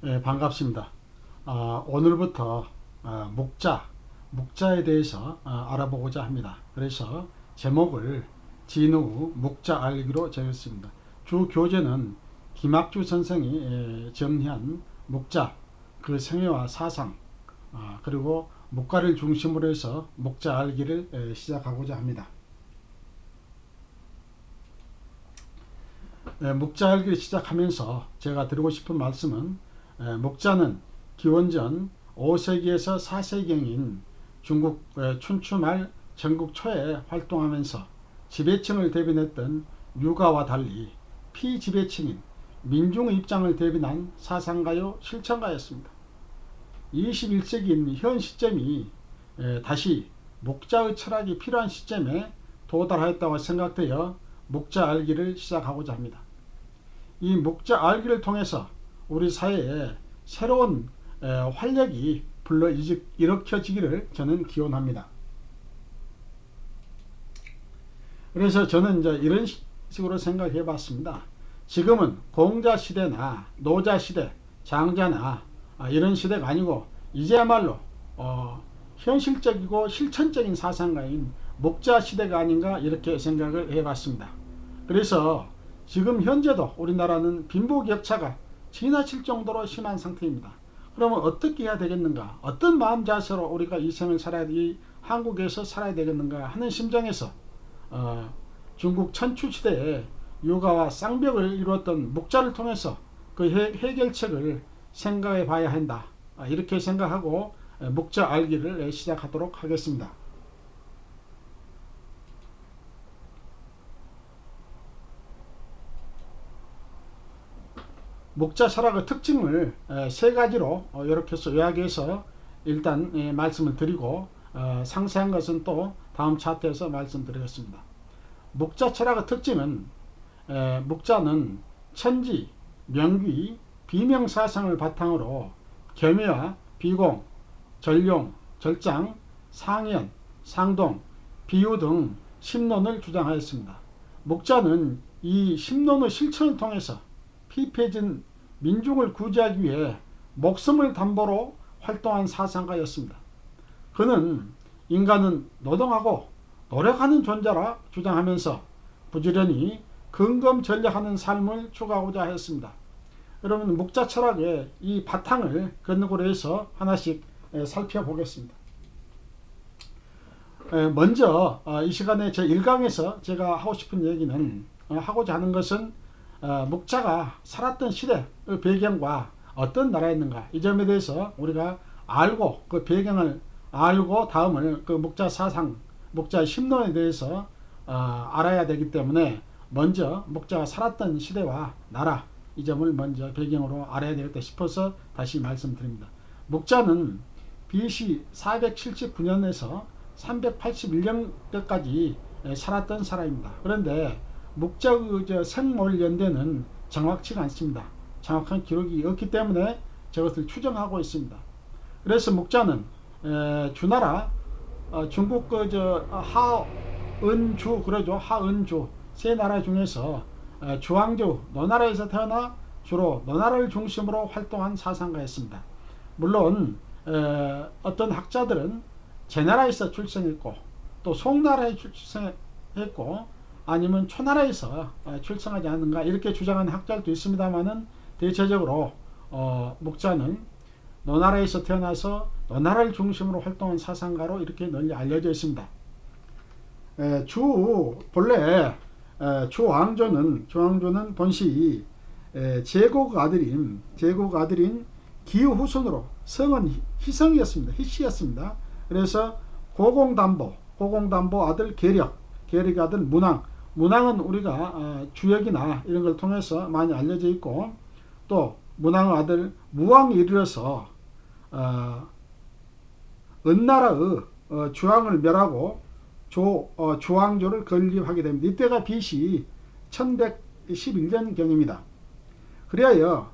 반갑습니다. 오늘부터 묵자에 대해서 알아보고자 합니다. 그래서 제목을 진우 묵자 알기로 정했습니다. 주 교재는 김학주 선생이 정리한 묵자, 그 생애와 사상, 그리고 묵가를 중심으로 해서 묵자 알기를 시작하고자 합니다. 묵자 알기를 시작하면서 제가 드리고 싶은 말씀은 묵자는 기원전 5세기에서 4세기경인 중국 춘추 말 전국 초에 활동하면서 지배층을 대변했던 유가와 달리 피지배층인 민중의 입장을 대변한 사상가요 실천가였습니다. 21세기인 현 시점이 다시 묵자의 철학이 필요한 시점에 도달하였다고 생각되어 묵자 알기를 시작하고자 합니다. 이 묵자 알기를 통해서 우리 사회에 새로운 활력이 불러 일으켜지기를 저는 기원합니다. 그래서 저는 이제 이런 식으로 생각해 봤습니다. 지금은 공자 시대나 노자 시대, 장자나 이런 시대가 아니고 이제야말로 현실적이고 실천적인 사상가인 묵자 시대가 아닌가 이렇게 생각을 해 봤습니다. 그래서 지금 현재도 우리나라는 빈부격차가 지나칠 정도로 심한 상태입니다. 그러면 어떻게 해야 되겠는가? 어떤 마음 자세로 우리가 이 생을 살아야, 이 한국에서 살아야 되겠는가 하는 심정에서 중국 천추시대에 유가와 쌍벽을 이루었던 묵자를 통해서 그 해결책을 생각해 봐야 한다. 이렇게 생각하고 묵자 알기를 시작하도록 하겠습니다. 묵자 철학의 특징을 세 가지로 이렇게 해서 요약해서 일단 말씀을 드리고 상세한 것은 또 다음 차트에서 말씀드리겠습니다. 묵자 철학의 특징은 묵자는 천지, 명귀, 비명사상을 바탕으로 겸유와 비공, 전룡, 절장, 상연, 상동, 비유 등 심론을 주장하였습니다. 묵자는 이 심론의 실천을 통해서 피폐해진 민중을 구제하기 위해 목숨을 담보로 활동한 사상가였습니다. 그는 인간은 노동하고 노력하는 존재라 주장하면서 부지런히 근검전략하는 삶을 추구하고자 하였습니다. 여러분, 묵자 철학의 이 바탕을 근거로 해서 하나씩 살펴보겠습니다. 먼저 이 시간에 제 1강에서 제가 하고 싶은 얘기는, 하고자 하는 것은 묵자가 살았던 시대의 배경과 어떤 나라였는가, 이 점에 대해서 우리가 알고 그 배경을 알고 다음을 그 묵자 사상, 묵자 심론에 대해서 알아야 되기 때문에 먼저 묵자가 살았던 시대와 나라, 이 점을 먼저 배경으로 알아야 되겠다 싶어서 다시 말씀드립니다. 묵자는 BC 479년에서 381년까지 살았던 사람입니다. 그런데 묵자의 생몰 연대는 정확치가 않습니다. 정확한 기록이 없기 때문에 저것을 추정하고 있습니다. 그래서 묵자는 주나라, 중국 하은주, 그러죠. 하은주 세 나라 중에서 주왕조 노나라에서 태어나 주로 노나라를 중심으로 활동한 사상가였습니다. 물론 어떤 학자들은 제나라에서 출생했고 또 송나라에 출생했고 아니면 초나라에서 출생하지 않는가 이렇게 주장하는 학자들도 있습니다만은 대체적으로 묵자는 노나라에서 태어나서 노나라를 중심으로 활동한 사상가로 이렇게 널리 알려져 있습니다. 본래 주왕조는 본시 제국 아들인 기후 후손으로 성은 희성이었습니다. 희씨였습니다. 그래서 고공담보 아들 계력의 아들 문왕은 우리가 주역이나 이런 걸 통해서 많이 알려져 있고, 또 문왕의 아들 무왕이 이르러서 은나라의 주왕을 멸하고 주왕조를 건립하게 됩니다. 이때가 BC 1111년경입니다. 그리하여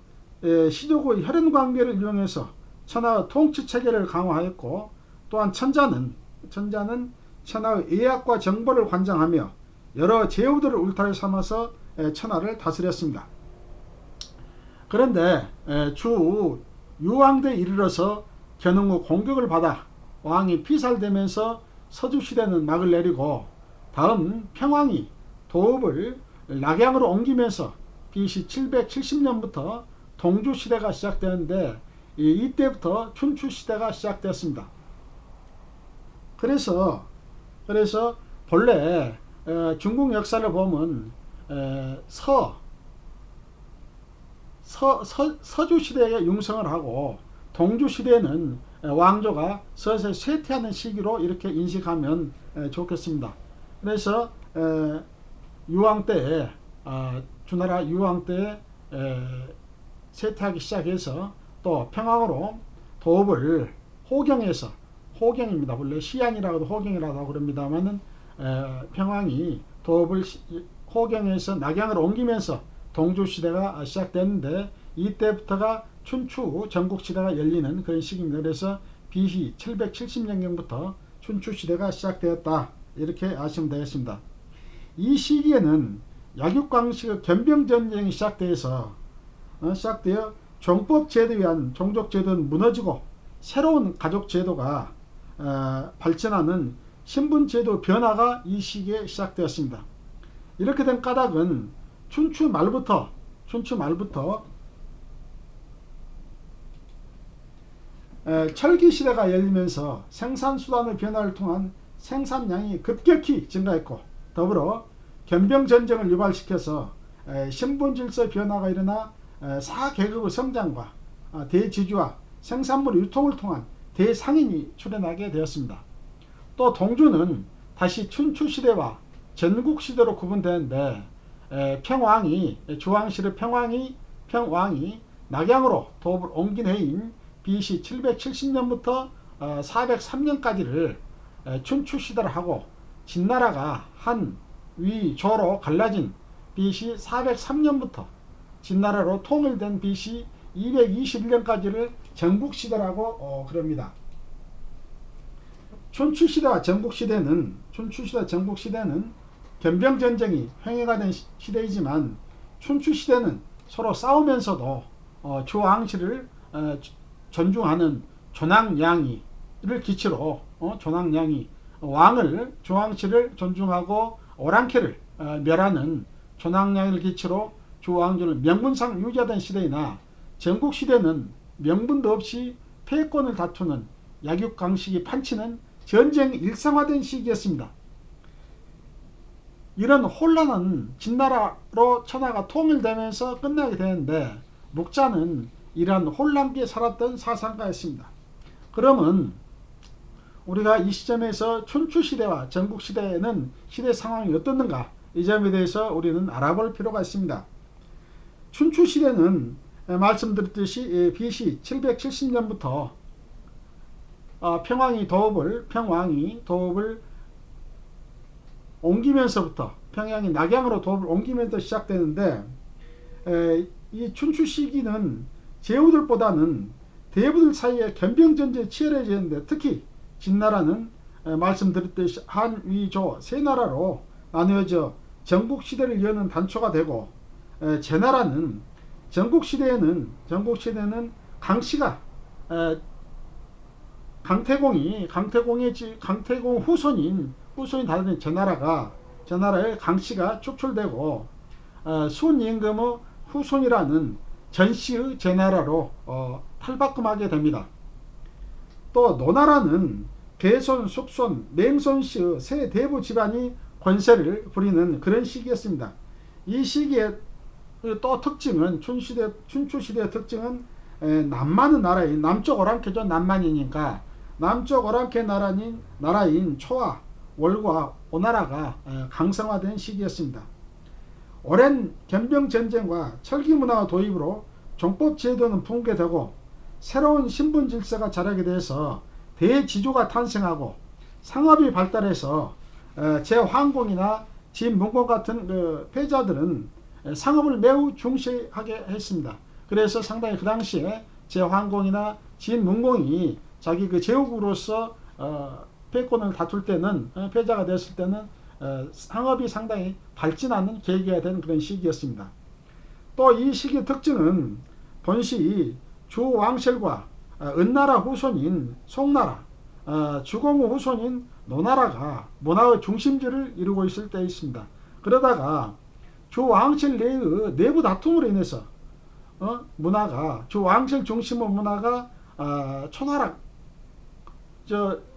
시족의 혈연관계를 이용해서 천하의 통치체계를 강화하였고, 또한 천자는 천하의 예약과 정보를 관장하며 여러 제후들을 울타리 삼아서 천하를 다스렸습니다. 그런데 주 유황대에 이르러서 견흥 후 공격을 받아 왕이 피살되면서 서주시대는 막을 내리고 다음 평왕이 도읍을 낙양으로 옮기면서 BC 770년부터 동주시대가 시작되는데 이때부터 춘추시대가 시작되었습니다. 그래서 본래 중국 역사를 보면 서주시대에 융성을 하고 동주시대는 왕조가 서서히 쇠퇴하는 시기로 이렇게 인식하면 좋겠습니다. 그래서 유황 때에 주나라 유황 때에 쇠퇴하기 시작해서 또 평왕으로 도읍을 호경에서 호경입니다. 원래 시안이라고도 호경이라고 하고 그럽니다만은 평왕이 도읍을 호경에서 낙양으로 옮기면서 동주시대가 시작됐는데 이때부터가 춘추 전국시대가 열리는 그런 시기입니다. 그래서 BC 770년경부터 춘추시대가 시작되었다. 이렇게 아시면 되겠습니다. 이 시기에는 약육강식의 변병전쟁이 시작되어 종법제도에 의한 종족제도는 무너지고 새로운 가족제도가 발전하는 신분제도 변화가 이 시기에 시작되었습니다. 이렇게 된 까닭은 춘추 말부터 철기시대가 열리면서 생산수단의 변화를 통한 생산량이 급격히 증가했고 더불어 견병전쟁을 유발시켜서 신분질서 변화가 일어나 사계급의 성장과 대지주와 생산물 유통을 통한 대상인이 출현하게 되었습니다. 또 동주는 다시 춘추시대와 전국시대로 구분되는데 주왕실의 평왕이 낙양으로 도읍을 옮긴 해인 BC 770년부터 403년까지를 춘추시대를 하고 진나라가 한, 위, 조로 갈라진 BC 403년부터 진나라로 통일된 BC 221년까지를 전국시대라고 그럽니다. 춘추시대와 전국시대는 견병전쟁이 횡행가 된 시대이지만 춘추시대는 서로 싸우면서도 주왕실을 존중하는 조낭양이를 기치로 왕을 주왕실을 존중하고 오랑캐를 멸하는 조낭양이를 기치로 주왕조를 명분상 유지하던 시대이나 전국시대는 명분도 없이 패권을 다투는 약육강식이 판치는 전쟁이 일상화된 시기였습니다. 이런 혼란은 진나라로 천하가 통일되면서 끝나게 되는데 묵자는 이러한 혼란기에 살았던 사상가였습니다. 그러면 우리가 이 시점에서 춘추시대와 전국시대에는 시대 상황이 어떻는가, 이 점에 대해서 우리는 알아볼 필요가 있습니다. 춘추시대는 말씀드렸듯이 BC 770년부터 평왕이 도읍을 옮기면서부터 평양이 낙양으로 도읍을 옮기면서 시작되는데 이 춘추 시기는 제후들보다는 대부들 사이에 견병전쟁이 치열해지는데 특히 진나라는 말씀드렸듯이 한, 위, 조 세 나라로 나누어져 전국시대를 여는 단초가 되고 제나라는 전국시대는 강씨가 강태공의 후손이 다른 제나라의 강씨가 축출되고 순임금의 후손이라는 전씨의 제나라로 탈바꿈하게 됩니다. 또 노나라는 개손, 숙손, 맹손씨의 세 대부 집안이 권세를 부리는 그런 시기였습니다. 이 시기에 또 특징은 춘추시대의 특징은 남만의 나라인 남쪽 오랑캐죠. 남만이니까 남쪽 오랑캐 나라인 초와 월과 오나라가 강성화된 시기였습니다. 오랜 견병전쟁과 철기문화 도입으로 종법제도는 붕괴되고 새로운 신분질서가 자라게 돼서 대지주가 탄생하고 상업이 발달해서 제황공이나 진문공 같은 패자들은 상업을 매우 중시하게 했습니다. 그래서 상당히 그 당시에 제황공이나 진문공이 자기 제후국으로서 패권을 다툴 때는, 패자가 됐을 때는 상업이 상당히 발전하는 계기가 된 그런 시기였습니다. 또 이 시기의 특징은 본시 주왕실과 은나라 후손인 송나라, 주공우 후손인 노나라가 문화의 중심지를 이루고 있을 때 있습니다. 그러다가 주왕실 내의 내부 다툼으로 인해서 문화가 주왕실 중심의 문화가 초나라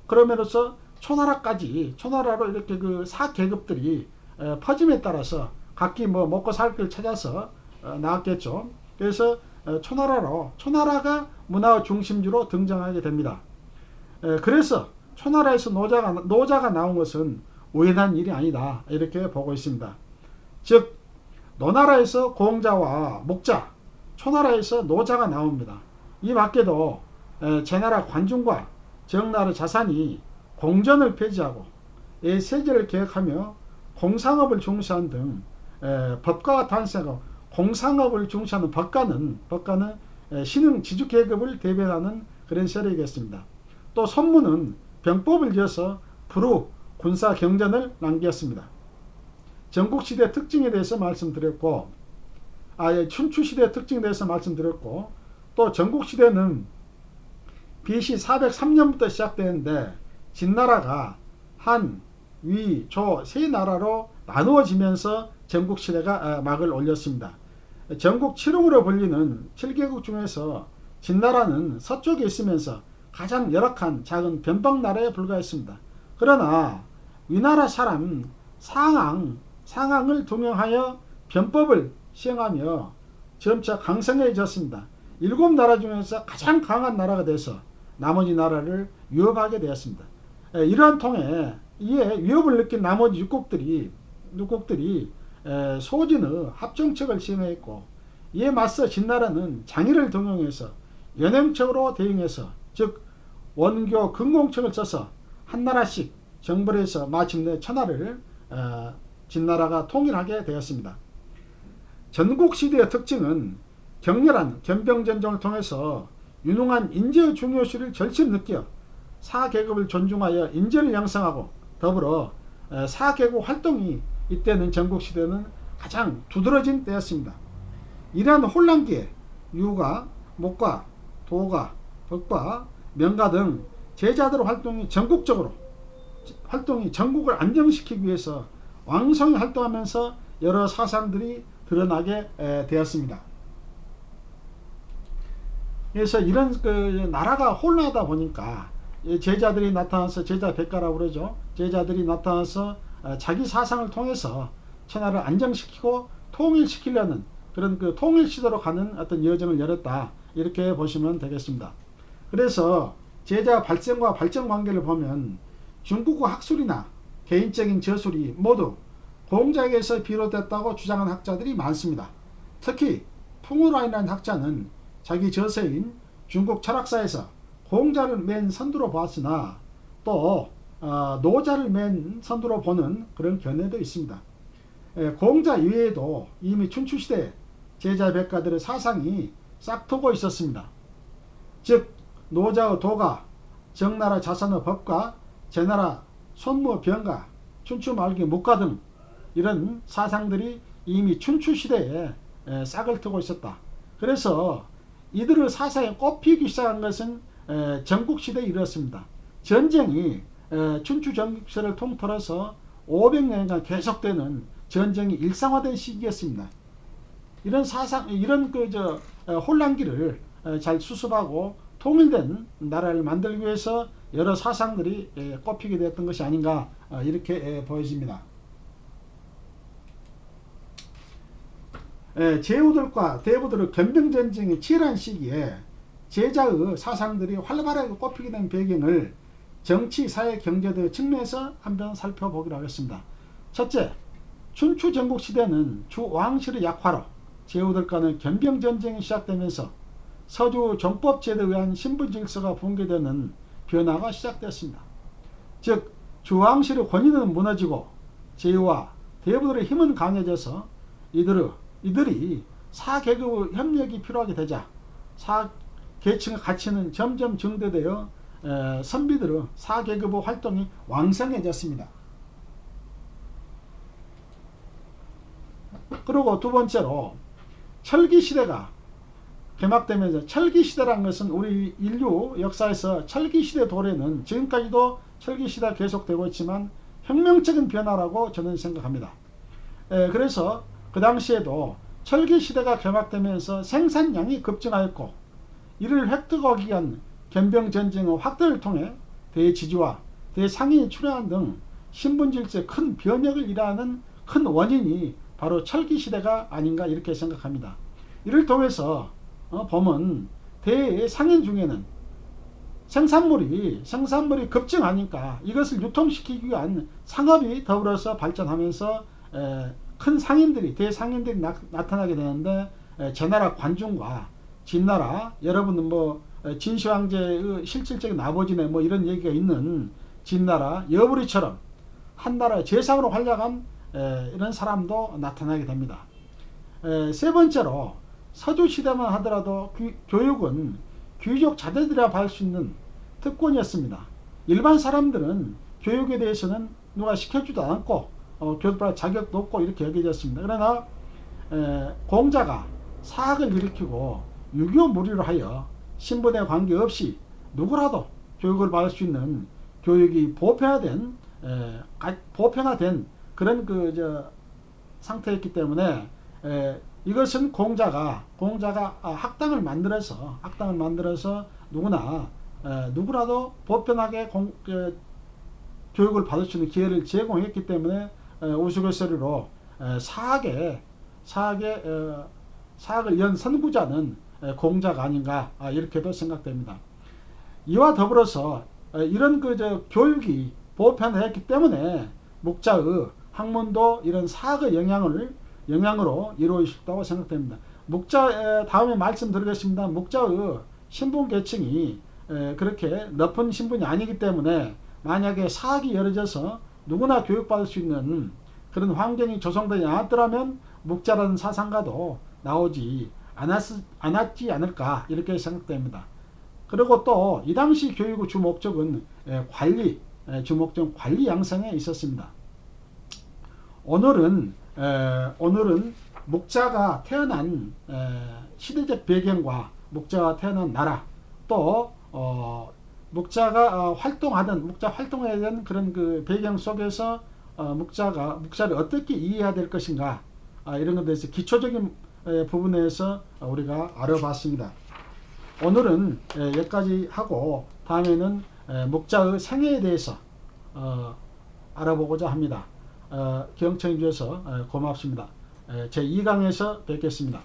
그러면서 초나라로 이렇게 그 사계급들이 퍼짐에 따라서 각기 뭐 먹고 살 길 찾아서 나왔겠죠. 그래서 초나라가 문화의 중심지로 등장하게 됩니다. 그래서 초나라에서 노자가 나온 것은 우연한 일이 아니다 이렇게 보고 있습니다. 즉 노나라에서 공자와 목자, 초나라에서 노자가 나옵니다. 이 밖에도 제나라 관중과 정나라 자산이 공전을 폐지하고 세제를 개혁하며 공상업을 중시한 등 법가가 탄생하고 공상업을 중시하는 법가는 신흥 지주계급을 대변하는 그런 세력이겠습니다. 또 선무는 병법을 지어서 불후 군사 경전을 남겼습니다. 전국시대 특징에 대해서 말씀드렸고 춘추시대 특징에 대해서 말씀드렸고 또 전국시대는 BC 403년부터 시작되는데 진나라가 한, 위, 조 세 나라로 나누어지면서 전국시대가 막을 올렸습니다. 전국 7홍으로 불리는 7개국 중에서 진나라는 서쪽에 있으면서 가장 열악한 작은 변방나라에 불과했습니다. 그러나 위나라 사람 상항을 동영하여 변법을 시행하며 점차 강성해졌습니다. 7나라 중에서 가장 강한 나라가 돼서 나머지 나라를 위협하게 되었습니다. 이러한 통해 이에 위협을 느낀 나머지 육국들이 소진의 합정책을 시행했고 이에 맞서 진나라는 장의를 동용해서 연행책으로 대응해서 즉 원교 근공책을 써서 한 나라씩 정벌해서 마침내 천하를 진나라가 통일하게 되었습니다. 전국시대의 특징은 격렬한 견병전쟁을 통해서 유능한 인재의 중요시를 절실히 느껴 사계급을 존중하여 인재를 양성하고 더불어 사계급 활동이 이때는 전국시대는 가장 두드러진 때였습니다. 이러한 혼란기에 유가, 목가, 도가, 법과, 명가 등 제자들의 활동이 전국을 안정시키기 위해서 왕성히 활동하면서 여러 사상들이 드러나게 되었습니다. 그래서 이런 나라가 혼란하다 보니까 제자들이 나타나서 제자 백가라고 그러죠. 제자들이 나타나서 자기 사상을 통해서 천하를 안정시키고 통일시키려는 그런 통일 시도로 가는 어떤 여정을 열었다 이렇게 보시면 되겠습니다. 그래서 제자 발생과 발전 관계를 보면 중국어 학술이나 개인적인 저술이 모두 공자에게서 비롯됐다고 주장하는 학자들이 많습니다. 특히 풍우라인이라는 학자는 자기 저서인 중국 철학사에서 공자를 맨 선두로 보았으나 또 노자를 맨 선두로 보는 그런 견해도 있습니다. 공자 이외에도 이미 춘추시대 제자 백가들의 사상이 싹트고 있었습니다. 즉 노자의 도가, 정나라 자산의 법과, 제나라 손무 병가, 춘추 말기 묵가 등 이런 사상들이 이미 춘추시대에 싹을 트고 있었다. 그래서 이들의 사상에 꼽히기 시작한 것은 전국시대에 이르렀습니다. 전쟁이 춘추 전국시대를 통틀어서 500년간 계속되는 전쟁이 일상화된 시기였습니다. 이런 혼란기를 잘 수습하고 통일된 나라를 만들기 위해서 여러 사상들이 꼽히게 되었던 것이 아닌가 이렇게 보여집니다. 제후들과 대부들의 견병전쟁이 치열한 시기에 제자의 사상들이 활발하게 꼽히게 된 배경을 정치, 사회, 경제 등 측면에서 한번 살펴보기로 하겠습니다. 첫째, 춘추 전국시대는 주왕실의 약화로 제후들 간의 견병전쟁이 시작되면서 서주 정법제도에 의한 신분질서가 붕괴되는 변화가 시작되었습니다. 즉 주왕실의 권위는 무너지고 제후와 대부들의 힘은 강해져서 이들이 사계급의 협력이 필요하게 되자 사계층의 가치는 점점 증대되어 선비들의 사계급의 활동이 왕성해졌습니다. 그리고 두 번째로 철기시대가 개막되면서 철기시대란 것은 우리 인류 역사에서 철기시대 도래는 지금까지도 철기시대가 계속되고 있지만 혁명적인 변화라고 저는 생각합니다. 그래서 그 당시에도 철기시대가 개막되면서 생산량이 급증하였고 이를 획득하기 위한 견병전쟁의 확대를 통해 대지주와 대상인이 출현한 등 신분질서의 큰 변혁을 일하는 큰 원인이 바로 철기시대가 아닌가 이렇게 생각합니다. 이를 통해서 보면 대상인 중에는 생산물이 급증하니까 이것을 유통시키기 위한 상업이 더불어서 발전하면서 큰 상인들이 대상인들이 나타나게 되는데 제나라 관중과 진나라 여러분은 뭐 진시황제의 실질적인 아버지네 뭐 이런 얘기가 있는 진나라 여부리처럼 한나라의 재상으로 활약한 이런 사람도 나타나게 됩니다. 세 번째로 서주시대만 하더라도 교육은 귀족 자제들이라 할 수 있는 특권이었습니다. 일반 사람들은 교육에 대해서는 누가 시켜주지도 않고 교육받을 자격도 없고 이렇게 여겨졌습니다. 그러나 공자가 사학을 일으키고 유교무리로 하여 신분에 관계없이 누구라도 교육을 받을 수 있는 교육이 보편화된 그런 상태였기 때문에 이것은 공자가 학당을 만들어서 누구라도 보편하게 교육을 받을 수 있는 기회를 제공했기 때문에 우스갯소리로 사학을 연 선구자는 공자가 아닌가 이렇게도 생각됩니다. 이와 더불어서 이런 교육이 보편화했기 때문에 묵자의 학문도 이런 사학의 영향으로 이루어졌다고 생각됩니다. 묵자 다음에 말씀드리겠습니다. 묵자의 신분 계층이 그렇게 높은 신분이 아니기 때문에 만약에 사학이 열어져서 누구나 교육받을 수 있는 그런 환경이 조성되지 않았더라면 묵자라는 사상가도 나오지 않았지 않을까 이렇게 생각됩니다. 그리고 또 이 당시 교육의 주 목적은 관리 양성에 있었습니다. 오늘은 묵자가 태어난 시대적 배경과 묵자가 태어난 나라 또 묵자가 활동해야 되는 그런 그 배경 속에서 묵자를 어떻게 이해해야 될 것인가 이런 것에 대해서 기초적인 부분에서 우리가 알아봤습니다. 오늘은 여기까지 하고 다음에는 묵자의 생애에 대해서 알아보고자 합니다. 경청해 주셔서 고맙습니다. 제 2강에서 뵙겠습니다.